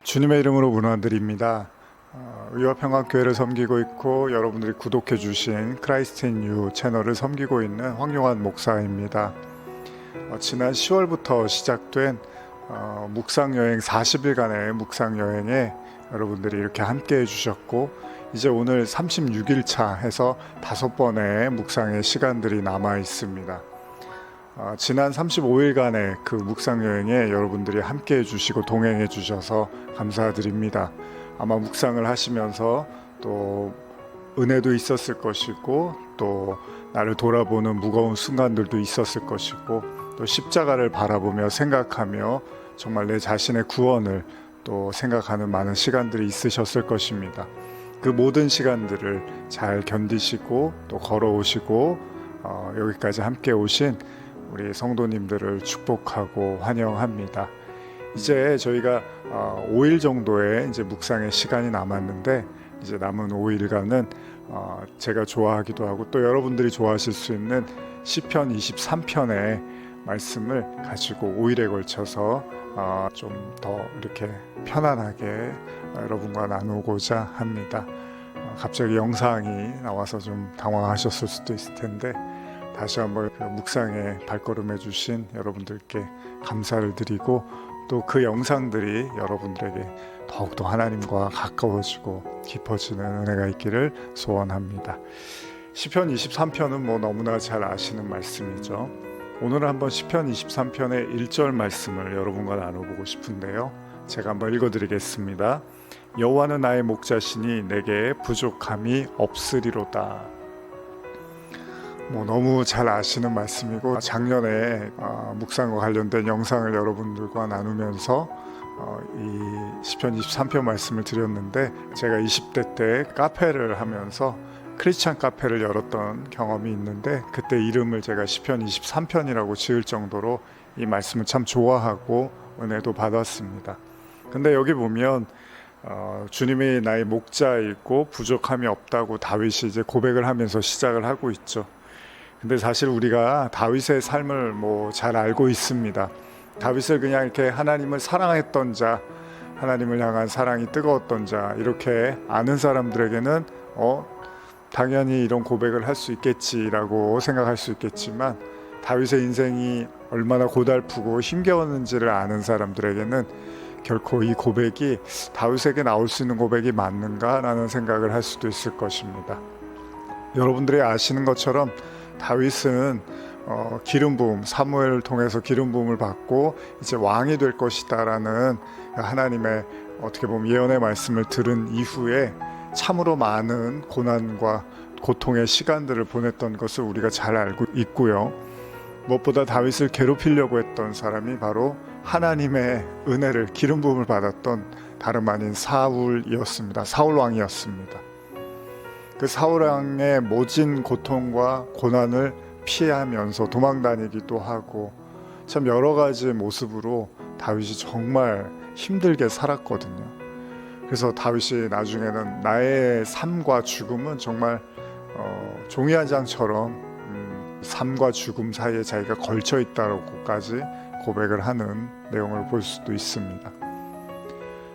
주님의 이름으로 문안드립니다. 의화평화교회를 섬기고 있고 여러분들이 구독해 주신 크라이스트 인 유 채널을 섬기고 있는 황용환 목사입니다. 지난 10월부터 시작된 묵상여행 40일간의 묵상여행에 여러분들이 이렇게 함께 해주셨고, 이제 오늘 36일차 해서 5번의 묵상의 시간들이 남아 있습니다. 지난 35일간의 그 묵상여행에 여러분들이 함께 해주시고 동행해 주셔서 감사드립니다. 아마 묵상을 하시면서 또 은혜도 있었을 것이고, 또 나를 돌아보는 무거운 순간들도 있었을 것이고, 또 십자가를 바라보며 생각하며 정말 내 자신의 구원을 또 생각하는 많은 시간들이 있으셨을 것입니다. 그 모든 시간들을 잘 견디시고 또 걸어오시고 여기까지 함께 오신 우리 성도님들을 축복하고 환영합니다. 이제 저희가 5일 정도의 이제 묵상의 시간이 남았는데, 이제 남은 5일간은 제가 좋아하기도 하고 또 여러분들이 좋아하실 수 있는 시편 23편의 말씀을 가지고 5일에 걸쳐서 좀 더 이렇게 편안하게 여러분과 나누고자 합니다. 갑자기 영상이 나와서 좀 당황하셨을 수도 있을 텐데, 다시 한번 그 묵상에 발걸음해 주신 여러분들께 감사를 드리고, 또 그 영상들이 여러분들에게 더욱더 하나님과 가까워지고 깊어지는 은혜가 있기를 소원합니다. 시편 23편은 뭐 너무나 잘 아시는 말씀이죠. 오늘은 한번 시편 23편의 1절 말씀을 여러분과 나눠보고 싶은데요, 제가 한번 읽어드리겠습니다. 여호와는 나의 목자시니 내게 부족함이 없으리로다. 너무 잘 아시는 말씀이고, 작년에 묵상과 관련된 영상을 여러분들과 나누면서 이 시편 23편 말씀을 드렸는데, 제가 20대 때 카페를 하면서 크리스찬 카페를 열었던 경험이 있는데, 그때 이름을 제가 시편 23편이라고 지을 정도로 이 말씀을 참 좋아하고 은혜도 받았습니다. 근데 여기 보면 주님이 나의 목자이고 부족함이 없다고 다윗이 이제 고백을 하면서 시작을 하고 있죠. 근데 사실 우리가 다윗의 삶을 잘 알고 있습니다. 다윗을 그냥 이렇게 하나님을 사랑했던 자, 하나님을 향한 사랑이 뜨거웠던 자, 이렇게 아는 사람들에게는 당연히 이런 고백을 할 수 있겠지라고 생각할 수 있겠지만, 다윗의 인생이 얼마나 고달프고 힘겨웠는지를 아는 사람들에게는 결코 이 고백이 다윗에게 나올 수 있는 고백이 맞는가라는 생각을 할 수도 있을 것입니다. 여러분들이 아시는 것처럼 다윗은 기름 부음, 사무엘을 통해서 기름 부음을 받고 이제 왕이 될 것이다라는 하나님의 어떻게 보면 예언의 말씀을 들은 이후에 참으로 많은 고난과 고통의 시간들을 보냈던 것을 우리가 잘 알고 있고요. 무엇보다 다윗을 괴롭히려고 했던 사람이 바로 하나님의 은혜를, 기름 부음을 받았던 다름 아닌 사울이었습니다. 사울 왕이었습니다. 그 사울 왕의 모진 고통과 고난을 피하면서 도망다니기도 하고, 참 여러 가지 모습으로 다윗이 정말 힘들게 살았거든요. 그래서 다윗이 나중에는 나의 삶과 죽음은 정말 종이 한 장처럼 삶과 죽음 사이에 자기가 걸쳐 있다고까지 고백을 하는 내용을 볼 수도 있습니다.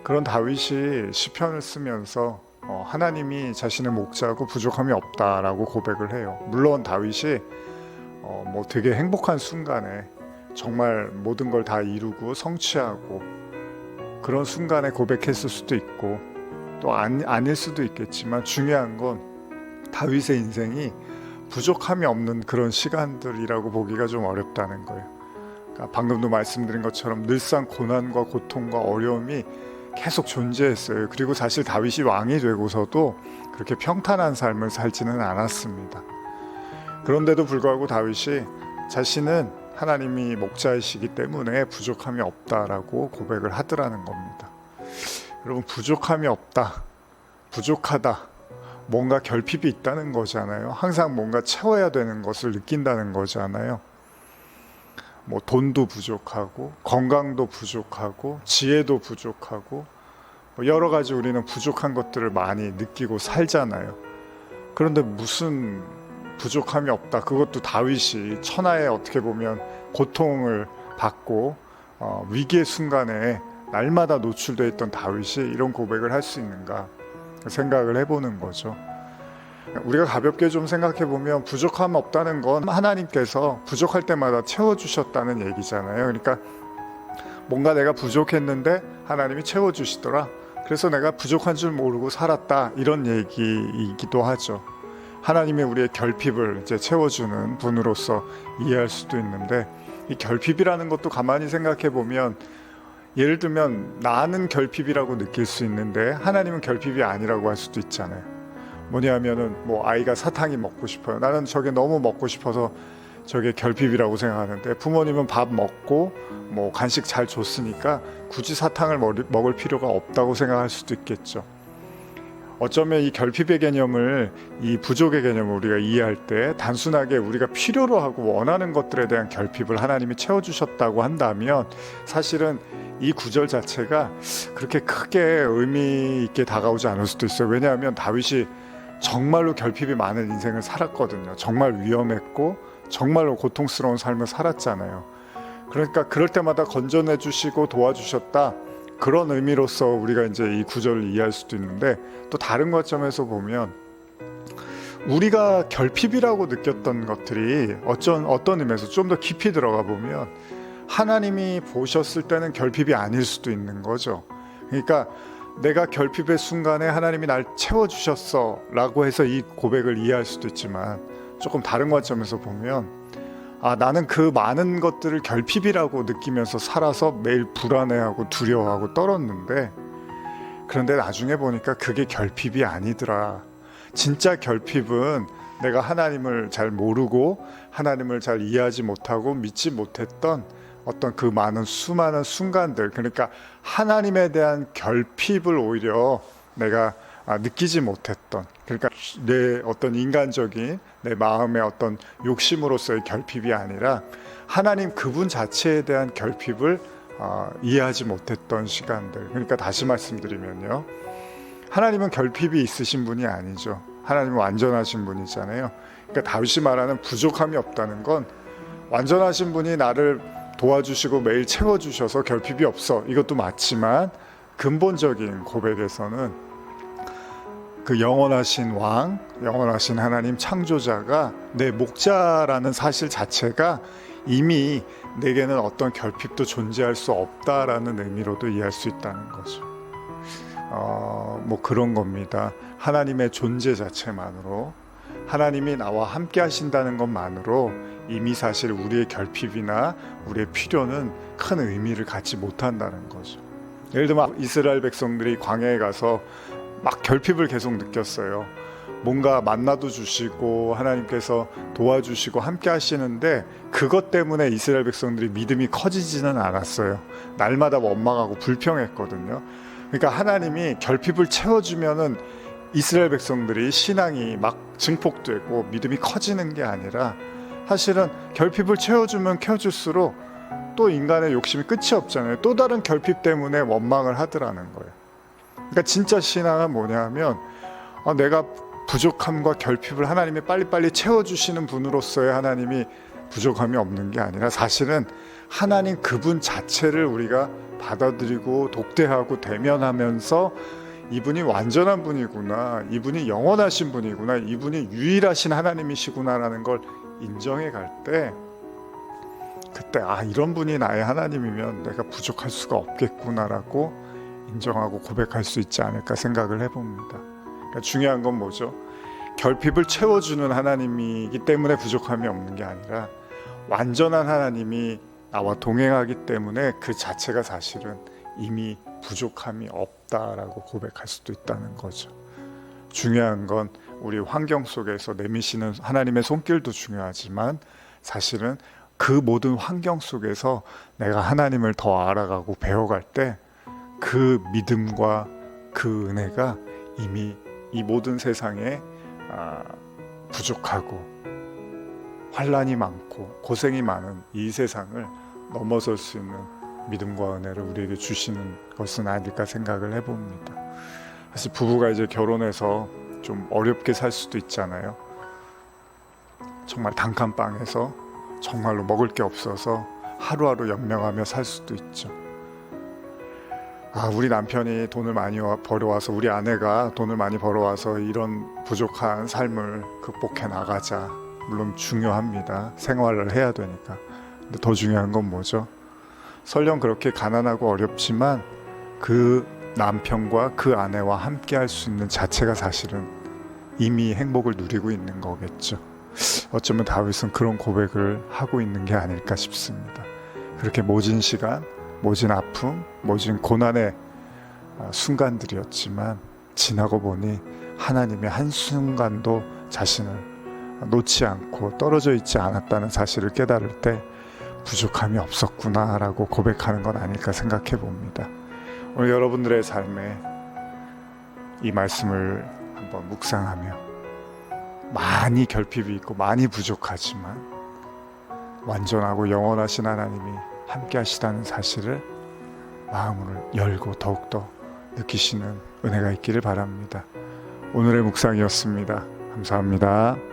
그런 다윗이 시편을 쓰면서 하나님이 자신의 목자고 부족함이 없다라고 고백을 해요. 물론 다윗이 되게 행복한 순간에 정말 모든 걸 다 이루고 성취하고 그런 순간에 고백했을 수도 있고, 또 아닐 수도 있겠지만, 중요한 건 다윗의 인생이 부족함이 없는 그런 시간들이라고 보기가 좀 어렵다는 거예요. 그러니까 방금도 말씀드린 것처럼 늘상 고난과 고통과 어려움이 계속 존재했어요. 그리고 사실 다윗이 왕이 되고서도 그렇게 평탄한 삶을 살지는 않았습니다. 그런데도 불구하고 다윗이 자신은 하나님이 목자이시기 때문에 부족함이 없다라고 고백을 하더라는 겁니다. 여러분, 부족함이 없다, 부족하다, 뭔가 결핍이 있다는 거잖아요. 항상 뭔가 채워야 되는 것을 느낀다는 거잖아요. 돈도 부족하고 건강도 부족하고 지혜도 부족하고 여러 가지 우리는 부족한 것들을 많이 느끼고 살잖아요. 그런데 무슨 부족함이 없다, 그것도 다윗이 천하의 어떻게 보면 고통을 받고 위기의 순간에 날마다 노출되어 있던 다윗이 이런 고백을 할 수 있는가 생각을 해보는 거죠. 우리가 가볍게 좀 생각해 보면 부족함 없다는 건 하나님께서 부족할 때마다 채워주셨다는 얘기잖아요. 그러니까 뭔가 내가 부족했는데 하나님이 채워주시더라. 그래서 내가 부족한 줄 모르고 살았다, 이런 얘기이기도 하죠. 하나님이 우리의 결핍을 이제 채워주는 분으로서 이해할 수도 있는데, 이 결핍이라는 것도 가만히 생각해 보면, 예를 들면 나는 결핍이라고 느낄 수 있는데 하나님은 결핍이 아니라고 할 수도 있잖아요. 뭐냐면은 뭐 아이가 사탕이 먹고 싶어요. 나는 저게 너무 먹고 싶어서 저게 결핍이라고 생각하는데, 부모님은 밥 먹고 뭐 간식 잘 줬으니까 굳이 사탕을 먹을 필요가 없다고 생각할 수도 있겠죠. 어쩌면 이 결핍의 개념을, 이 부족의 개념을 우리가 이해할 때 단순하게 우리가 필요로 하고 원하는 것들에 대한 결핍을 하나님이 채워주셨다고 한다면, 사실은 이 구절 자체가 그렇게 크게 의미 있게 다가오지 않을 수도 있어요. 왜냐하면 다윗이 정말로 결핍이 많은 인생을 살았거든요. 정말 위험했고 정말로 고통스러운 삶을 살았잖아요. 그러니까 그럴 때마다 건져내 주시고 도와주셨다, 그런 의미로서 우리가 이제 이 구절을 이해할 수도 있는데, 또 다른 관점에서 보면 우리가 결핍이라고 느꼈던 것들이 어떤 의미에서 좀 더 깊이 들어가 보면 하나님이 보셨을 때는 결핍이 아닐 수도 있는 거죠. 그러니까 내가 결핍의 순간에 하나님이 날 채워주셨어 라고 해서 이 고백을 이해할 수도 있지만, 조금 다른 관점에서 보면 나는 그 많은 것들을 결핍이라고 느끼면서 살아서 매일 불안해하고 두려워하고 떨었는데, 그런데 나중에 보니까 그게 결핍이 아니더라. 진짜 결핍은 내가 하나님을 잘 모르고 하나님을 잘 이해하지 못하고 믿지 못했던 어떤 그 수많은 순간들, 그러니까 하나님에 대한 결핍을 오히려 내가 느끼지 못했던, 그러니까 내 어떤 인간적인 내 마음의 어떤 욕심으로서의 결핍이 아니라 하나님 그분 자체에 대한 결핍을 이해하지 못했던 시간들. 그러니까 다시 말씀드리면요, 하나님은 결핍이 있으신 분이 아니죠. 하나님은 완전하신 분이잖아요. 그러니까 다윗이 말하는 부족함이 없다는 건, 완전하신 분이 나를 도와주시고 매일 채워주셔서 결핍이 없어, 이것도 맞지만 근본적인 고백에서는 그 영원하신 왕, 영원하신 하나님 창조자가 내 목자라는 사실 자체가 이미 내게는 어떤 결핍도 존재할 수 없다라는 의미로도 이해할 수 있다는 거죠. 뭐 그런 겁니다. 하나님의 존재 자체만으로, 하나님이 나와 함께 하신다는 것만으로 이미 사실 우리의 결핍이나 우리의 필요는 큰 의미를 갖지 못한다는 거죠. 예를 들면 이스라엘 백성들이 광야에 가서 막 결핍을 계속 느꼈어요. 뭔가 만나도 주시고 하나님께서 도와주시고 함께 하시는데, 그것 때문에 이스라엘 백성들이 믿음이 커지지는 않았어요. 날마다 원망하고 불평했거든요. 그러니까 하나님이 결핍을 채워주면은 이스라엘 백성들이 신앙이 막 증폭되고 믿음이 커지는 게 아니라, 사실은 결핍을 채워주면 채워줄수록 또 인간의 욕심이 끝이 없잖아요. 또 다른 결핍 때문에 원망을 하더라는 거예요. 그러니까 진짜 신앙은 뭐냐면, 내가 부족함과 결핍을 하나님이 빨리빨리 채워주시는 분으로서의 하나님이 부족함이 없는 게 아니라, 사실은 하나님 그분 자체를 우리가 받아들이고 독대하고 대면하면서 이분이 완전한 분이구나, 이분이 영원하신 분이구나, 이분이 유일하신 하나님이시구나라는 걸 인정해 갈 때, 그때 이런 분이 나의 하나님이면 내가 부족할 수가 없겠구나라고 인정하고 고백할 수 있지 않을까 생각을 해봅니다. 그러니까 중요한 건 뭐죠? 결핍을 채워주는 하나님이기 때문에 부족함이 없는 게 아니라, 완전한 하나님이 나와 동행하기 때문에 그 자체가 사실은 이미 부족함이 없다라고 고백할 수도 있다는 거죠. 중요한 건 우리 환경 속에서 내미시는 하나님의 손길도 중요하지만, 사실은 그 모든 환경 속에서 내가 하나님을 더 알아가고 배워갈 때 그 믿음과 그 은혜가 이미 이 모든 세상에 부족하고 환란이 많고 고생이 많은 이 세상을 넘어설 수 있는 믿음과 은혜를 우리에게 주시는 것은 아닐까 생각을 해봅니다. 사실 부부가 이제 결혼해서 좀 어렵게 살 수도 있잖아요. 정말 단칸방에서 정말로 먹을 게 없어서 하루하루 연명하며 살 수도 있죠. 우리 남편이 돈을 많이 벌어와서, 우리 아내가 돈을 많이 벌어와서 이런 부족한 삶을 극복해 나가자. 물론 중요합니다. 생활을 해야 되니까. 근데 더 중요한 건 뭐죠? 설령 그렇게 가난하고 어렵지만 그 남편과 그 아내와 함께 할 수 있는 자체가 사실은 이미 행복을 누리고 있는 거겠죠. 어쩌면 다윗은 그런 고백을 하고 있는 게 아닐까 싶습니다. 그렇게 모진 시간, 모진 아픔, 모진 고난의 순간들이었지만 지나고 보니 하나님의 한순간도 자신을 놓지 않고 떨어져 있지 않았다는 사실을 깨달을 때 부족함이 없었구나 라고 고백하는 건 아닐까 생각해 봅니다. 오늘 여러분들의 삶에 이 말씀을 한번 묵상하며 많이 결핍이 있고 많이 부족하지만 완전하고 영원하신 하나님이 함께 하시다는 사실을 마음을 열고 더욱더 느끼시는 은혜가 있기를 바랍니다. 오늘의 묵상이었습니다. 감사합니다.